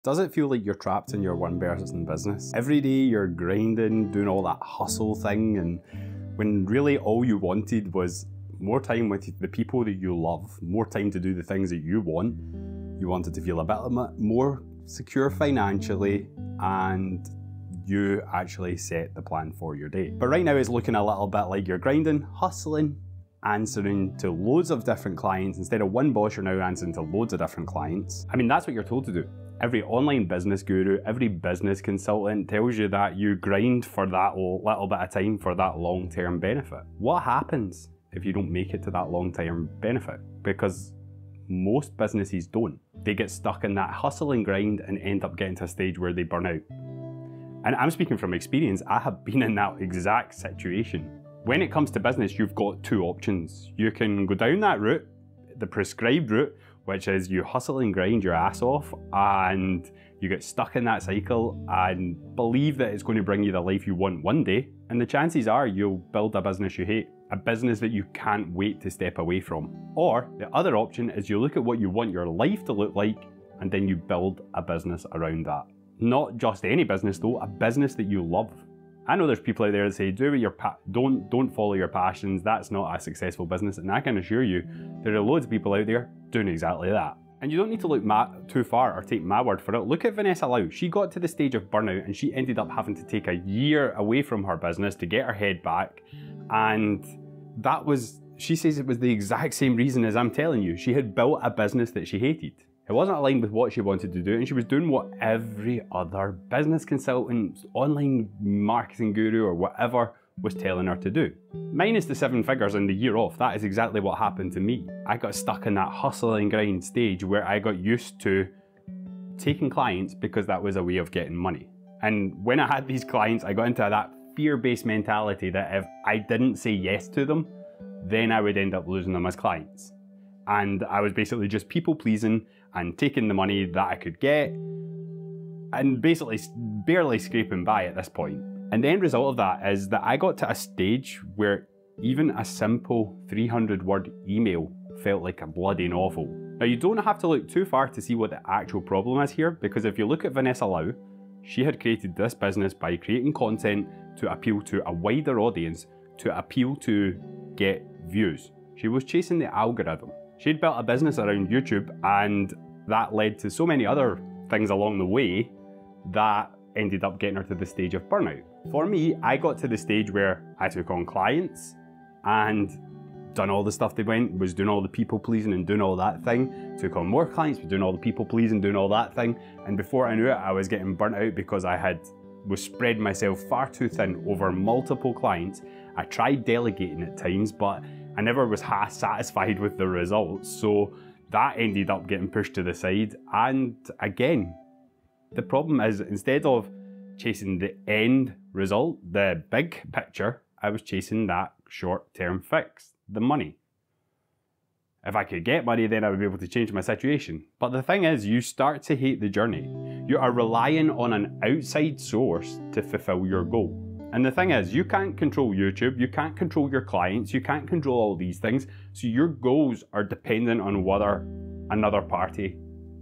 Does it feel like you're trapped in your one-person business? Every day you're grinding, doing all that hustle thing, and when really all you wanted was more time with the people that you love, more time to do the things that you want. You wanted to feel a bit more secure financially, and you actually set the plan for your day. But right now it's looking a little bit like you're grinding, hustling, answering to loads of different clients. Instead of one boss, you're now answering to loads of different clients. I mean, that's what you're told to do. Every online business guru, every business consultant tells you that you grind for that little bit of time for that long-term benefit. What happens if you don't make it to that long-term benefit? Because most businesses don't. They get stuck in that hustle and grind and end up getting to a stage where they burn out. And I'm speaking from experience. I have been in that exact situation. When it comes to business, you've got two options. You can go down that route, the prescribed route, which is you hustle and grind your ass off and you get stuck in that cycle and believe that it's going to bring you the life you want one day. And the chances are you'll build a business you hate, a business that you can't wait to step away from. Or the other option is you look at what you want your life to look like and then you build a business around that. Not just any business though, a business that you love. I know there's people out there that say, do what your don't follow your passions, that's not a successful business, and I can assure you, there are loads of people out there doing exactly that. And you don't need to look too far or take my word for it. Look at Vanessa Lau. She got to the stage of burnout and she ended up having to take a year away from her business to get her head back. And that was, she says it was the exact same reason as I'm telling you. She had built a business that she hated. It wasn't aligned with what she wanted to do, and she was doing what every other business consultant, online marketing guru or whatever was telling her to do. Minus the 7 figures and the year off, that is exactly what happened to me. I got stuck in that hustle and grind stage where I got used to taking clients because that was a way of getting money. And when I had these clients, I got into that fear-based mentality that if I didn't say yes to them, then I would end up losing them as clients. And I was basically just people pleasing and taking the money that I could get and basically barely scraping by at this point. And the end result of that is that I got to a stage where even a simple 300-word email felt like a bloody novel. Now, you don't have to look too far to see what the actual problem is here, because if you look at Vanessa Lau, she had created this business by creating content to appeal to a wider audience, to appeal to get views. She was chasing the algorithm. She'd built a business around YouTube, and that led to so many other things along the way that ended up getting her to the stage of burnout. For me, I got to the stage where I took on clients and done all the stuff they was doing all the people pleasing and doing all that thing. Took on more clients, was doing all the people pleasing, doing all that thing. And before I knew it, I was getting burnt out because I was spreading myself far too thin over multiple clients. I tried delegating at times, but I never was half satisfied with the results, so that ended up getting pushed to the side. And again, the problem is instead of chasing the end result, the big picture, I was chasing that short-term fix, the money. If I could get money, then I would be able to change my situation. But the thing is, you start to hate the journey. You are relying on an outside source to fulfill your goal. And the thing is, you can't control YouTube, you can't control your clients, you can't control all these things, so your goals are dependent on whether another party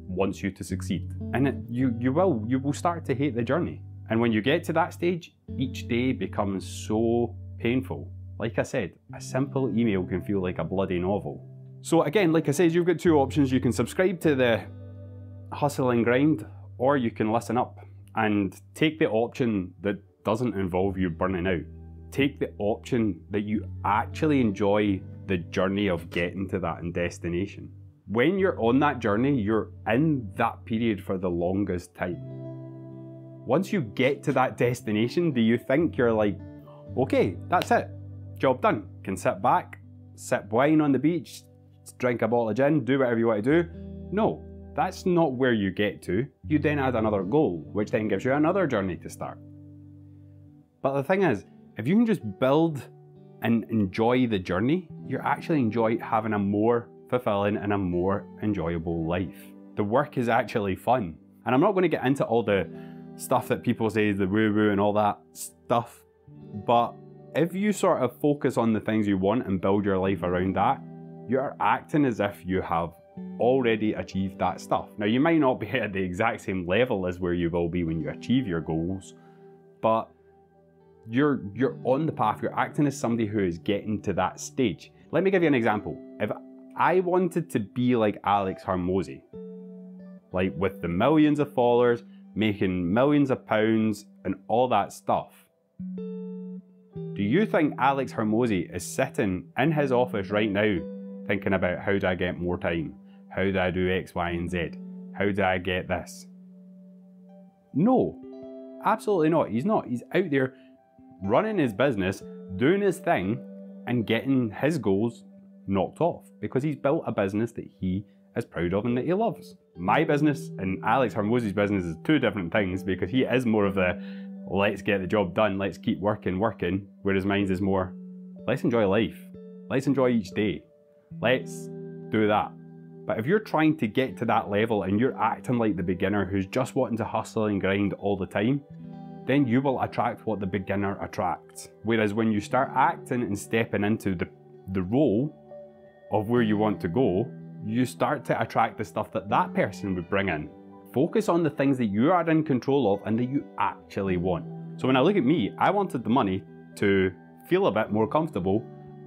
wants you to succeed. And you will start to hate the journey. And when you get to that stage, each day becomes so painful. Like I said, a simple email can feel like a bloody novel. So again, like I said, you've got two options. You can subscribe to the hustle and grind, or you can listen up and take the option that doesn't involve you burning out. Take the option that you actually enjoy the journey of getting to that destination. When you're on that journey, you're in that period for the longest time. Once you get to that destination, do you think you're like, okay, that's it, job done, can sit back, sip wine on the beach, drink a bottle of gin, do whatever you want to do? No, that's not where you get to. You then add another goal, which then gives you another journey to start. But the thing is, if you can just build and enjoy the journey, you actually enjoy having a more fulfilling and a more enjoyable life. The work is actually fun. And I'm not going to get into all the stuff that people say, the woo-woo and all that stuff, but if you sort of focus on the things you want and build your life around that, you're acting as if you have already achieved that stuff. Now, you might not be at the exact same level as where you will be when you achieve your goals, but you're on the path. You're acting as somebody who is getting to that stage. Let me give you an example. If I wanted to be like Alex Hormozi, like with the millions of followers, making millions of pounds and all that stuff, do you think Alex Hormozi is sitting in his office right now thinking about how do I get more time? How do I do X, Y, and Z? How do I get this? No, absolutely not. He's not. He's out there running his business, doing his thing, and getting his goals knocked off because he's built a business that he is proud of and that he loves. My business and Alex Hormozi's business is two different things because he is more of the let's get the job done, let's keep working, whereas mine is more let's enjoy life, let's enjoy each day, let's do that. But if you're trying to get to that level and you're acting like the beginner who's just wanting to hustle and grind all the time, then you will attract what the beginner attracts. Whereas when you start acting and stepping into the role of where you want to go, you start to attract the stuff that that person would bring in. Focus on the things that you are in control of and that you actually want. So when I look at me, I wanted the money to feel a bit more comfortable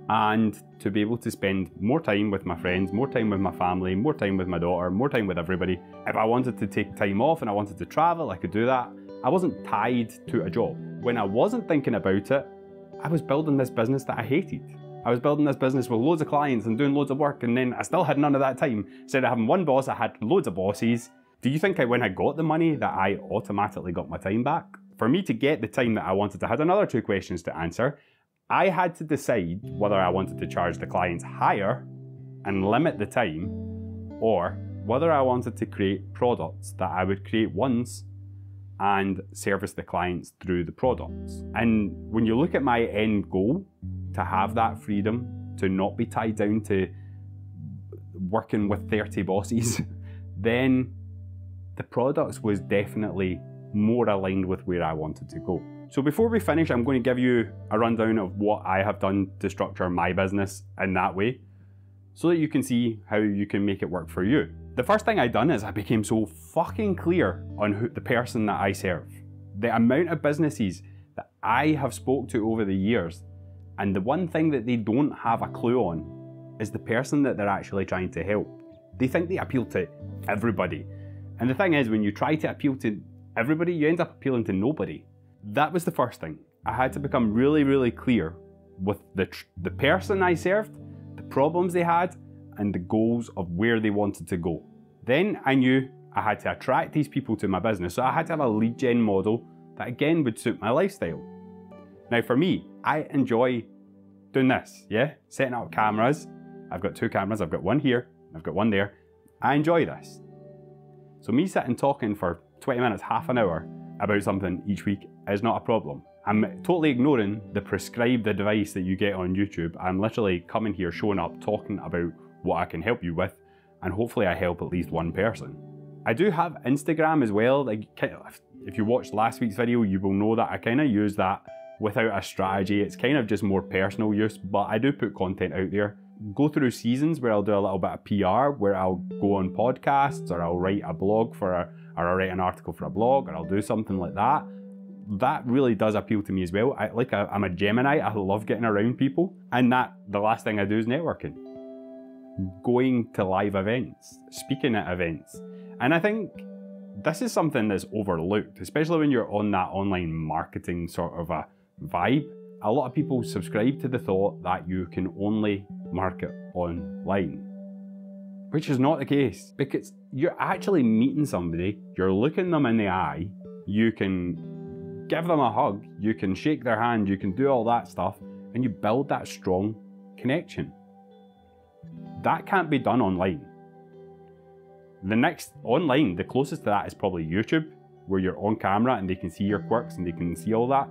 and to be able to spend more time with my friends, more time with my family, more time with my daughter, more time with everybody. If I wanted to take time off and I wanted to travel, I could do that. I wasn't tied to a job. When I wasn't thinking about it, I was building this business that I hated. I was building this business with loads of clients and doing loads of work, and then I still had none of that time. Instead of having one boss, I had loads of bosses. Do you think when I got the money that I automatically got my time back? For me to get the time that I wanted, I had another two questions to answer. I had to decide whether I wanted to charge the clients higher and limit the time, or whether I wanted to create products that I would create once and service the clients through the products. And when you look at my end goal, to have that freedom, to not be tied down to working with 30 bosses, then the products was definitely more aligned with where I wanted to go. So before we finish, I'm going to give you a rundown of what I have done to structure my business in that way, so that you can see how you can make it work for you. The first thing I done is I became so fucking clear on the person that I serve. The amount of businesses that I have spoke to over the years, and the one thing that they don't have a clue on is the person that they're actually trying to help. They think they appeal to everybody. And the thing is, when you try to appeal to everybody, you end up appealing to nobody. That was the first thing. I had to become really, really clear with the person I served, the problems they had, and the goals of where they wanted to go. Then I knew I had to attract these people to my business, so I had to have a lead gen model that again would suit my lifestyle. Now for me, I enjoy doing this, yeah? Setting up cameras. I've got two cameras, I've got one here, I've got one there. I enjoy this. So me sitting talking for 20 minutes, half an hour about something each week is not a problem. I'm totally ignoring the prescribed advice that you get on YouTube. I'm literally coming here, showing up, talking about what I can help you with, and hopefully I help at least one person. I do have Instagram as well. Like, if you watched last week's video, you will know that I kind of use that without a strategy. It's kind of just more personal use, but I do put content out there. Go through seasons where I'll do a little bit of PR, where I'll go on podcasts, or I'll write a blog or I'll write an article for a blog, or I'll do something like that. That really does appeal to me as well. I'm a Gemini, I love getting around people, and the last thing I do is networking. Going to live events, speaking at events. And I think this is something that's overlooked, especially when you're on that online marketing sort of a vibe. A lot of people subscribe to the thought that you can only market online, which is not the case, because you're actually meeting somebody, you're looking them in the eye, you can give them a hug, you can shake their hand, you can do all that stuff, and you build that strong connection. That can't be done online. The next online, the closest to that is probably YouTube, where you're on camera and they can see your quirks and they can see all that.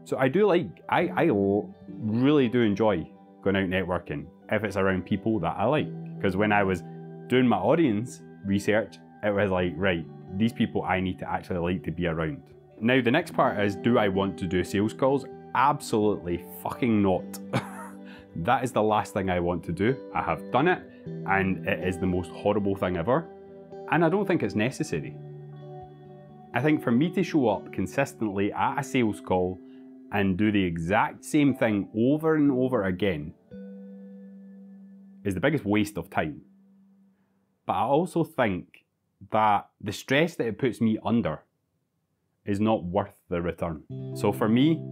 So I really do enjoy going out networking if it's around people that I like. Because when I was doing my audience research, it was like, right, these people I need to actually like to be around. Now the next part is, do I want to do sales calls? Absolutely fucking not. That is the last thing I want to do. I have done it. and it is the most horrible thing ever. And I don't think it's necessary. I think for me to show up consistently at a sales call and do the exact same thing over and over again is the biggest waste of time. But I also think that the stress that it puts me under is not worth the return. So for me,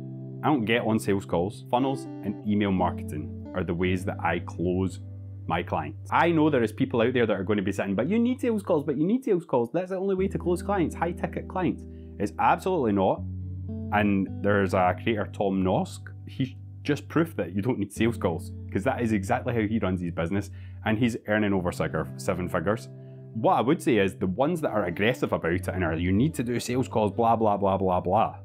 I don't get on sales calls. Funnels and email marketing are the ways that I close my clients. I know there is people out there that are going to be saying, but you need sales calls, but you need sales calls. That's the only way to close clients, high ticket clients. It's absolutely not. And there's a creator, Tom Nosk. He's just proof that you don't need sales calls, because that is exactly how he runs his business, and he's earning over 7 figures. What I would say is the ones that are aggressive about it and are, you need to do sales calls, blah, blah, blah, blah, blah.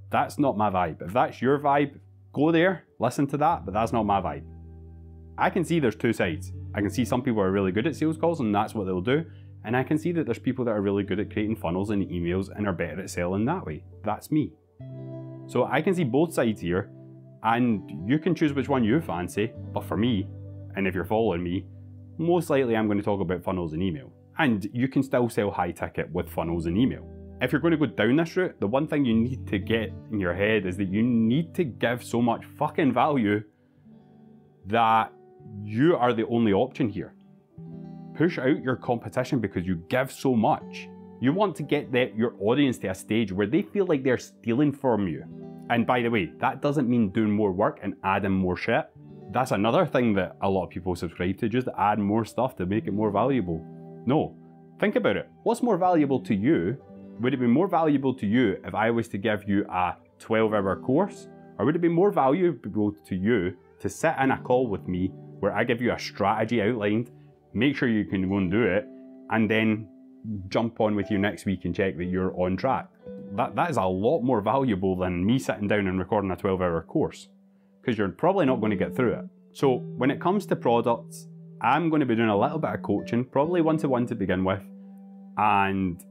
That's not my vibe. If that's your vibe, go there, listen to that, but that's not my vibe. I can see there's two sides. I can see some people are really good at sales calls and that's what they'll do. And I can see that there's people that are really good at creating funnels and emails and are better at selling that way. That's me. So I can see both sides here, and you can choose which one you fancy. But for me, and if you're following me, most likely I'm going to talk about funnels and email. And you can still sell high ticket with funnels and email. If you're going to go down this route, the one thing you need to get in your head is that you need to give so much fucking value that you are the only option here. Push out your competition because you give so much. You want to get your audience to a stage where they feel like they're stealing from you. And by the way, that doesn't mean doing more work and adding more shit. That's another thing that a lot of people subscribe to, just add more stuff to make it more valuable. No, think about it. What's more valuable to you? Would it be more valuable to you if I was to give you a 12-hour course? Or would it be more valuable to you to sit in a call with me where I give you a strategy outlined, make sure you can go and do it, and then jump on with you next week and check that you're on track? That is a lot more valuable than me sitting down and recording a 12-hour course, because you're probably not going to get through it. So when it comes to products, I'm going to be doing a little bit of coaching, probably one-to-one to begin with, and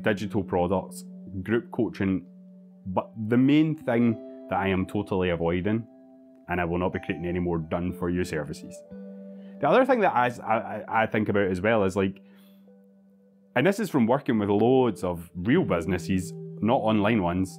digital products, group coaching. But the main thing that I am totally avoiding, and I will not be creating any more done-for-you services. The other thing that I think about as well is like, and this is from working with loads of real businesses, not online ones,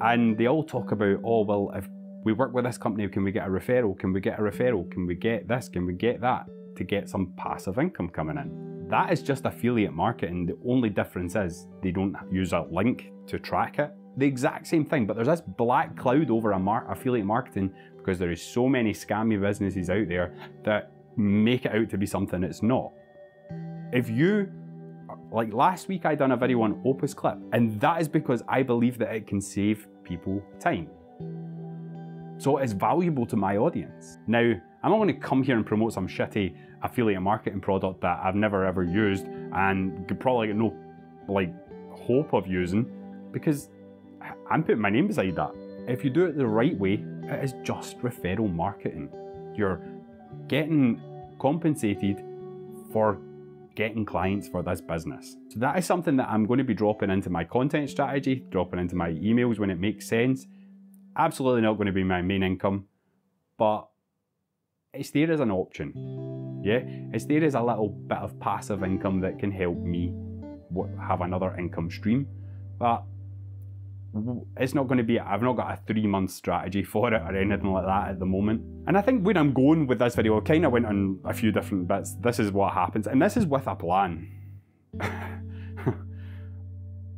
and they all talk about, oh, well, if we work with this company, can we get a referral? Can we get a referral? Can we get this? Can we get that? To get some passive income coming in. That is just affiliate marketing. The only difference is they don't use a link to track it. The exact same thing, but there's this black cloud over affiliate marketing because there is so many scammy businesses out there that make it out to be something it's not. If you, like last week I done a video on Opus Clip, and that is because I believe that it can save people time. So it's valuable to my audience. Now, I'm not going to come here and promote some shitty affiliate marketing product that I've never ever used and could probably get no hope of using, because I'm putting my name beside that. If you do it the right way, it is just referral marketing. You're getting compensated for getting clients for this business. So that is something that I'm going to be dropping into my content strategy, dropping into my emails when it makes sense. Absolutely not going to be my main income, but it's there as an option. Yeah, it's there as a little bit of passive income that can help me have another income stream. But it's not going to be, I've not got a 3-month strategy for it or anything like that at the moment. And I think where I'm going with this video, I kind of went on a few different bits. This is what happens, and this is with a plan.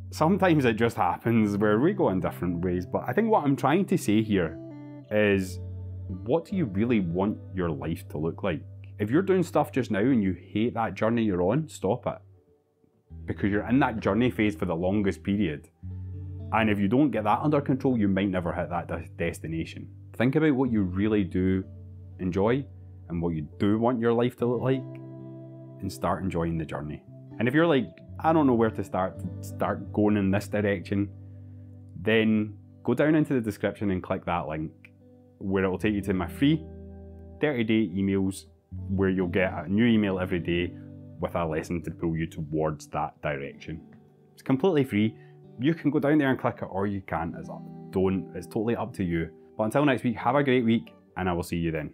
Sometimes it just happens where we go in different ways, but I think what I'm trying to say here is, what do you really want your life to look like? If you're doing stuff just now and you hate that journey you're on, stop it. Because you're in that journey phase for the longest period. And if you don't get that under control, you might never hit that destination. Think about what you really do enjoy and what you do want your life to look like, and start enjoying the journey. And if you're like, I don't know where to start going in this direction, then go down into the description and click that link where it will take you to my free 30-day emails, where you'll get a new email every day with a lesson to pull you towards that direction. It's completely free. You can go down there and click it, or you can't. It's totally up to you. But until next week, have a great week, and I will see you then.